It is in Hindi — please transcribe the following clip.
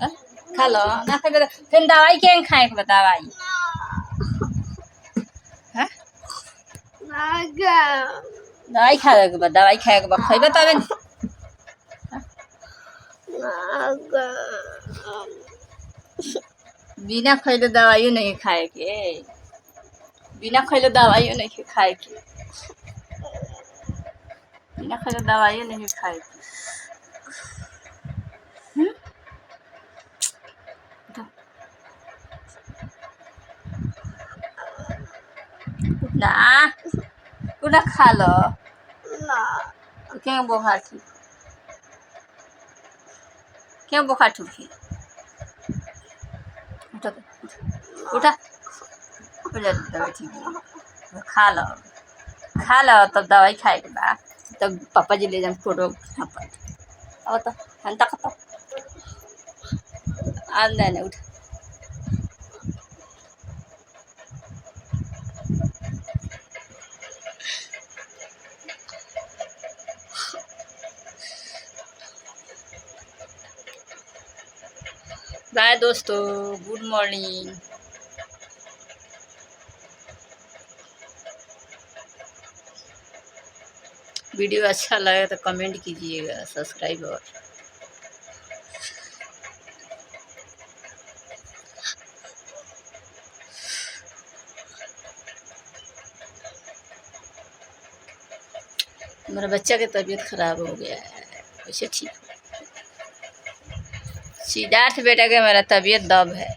हाँ? खा लो ना खाए फिर दवाई क्या खाए के दवाई हाँ दवाई खाए के बाद दवाई खाए के बाद खइबे तबे न बिना खइले दवाइयो नहीं खाए के बिना खइले दवाइयो नहीं खाए के बिना खइले दवाइयो नहीं खाए के ना उना खा लो क्या बुखार ठीक क्या बुखार ठीक है उठा उठा दवाई ठीक है खा लो तब दवाई खाए के बाद तब पापा जी ले जाए फोटो अब तो हंता खतो आज नहीं उठ बाय दोस्तों गुड मॉर्निंग वीडियो अच्छा लगे तो कमेंट कीजिएगा सब्सक्राइब और मेरा बच्चा की तबीयत खराब हो गया है कैसे ठीक सिद्धार्थ बेटा के मेरा तबीयत दब है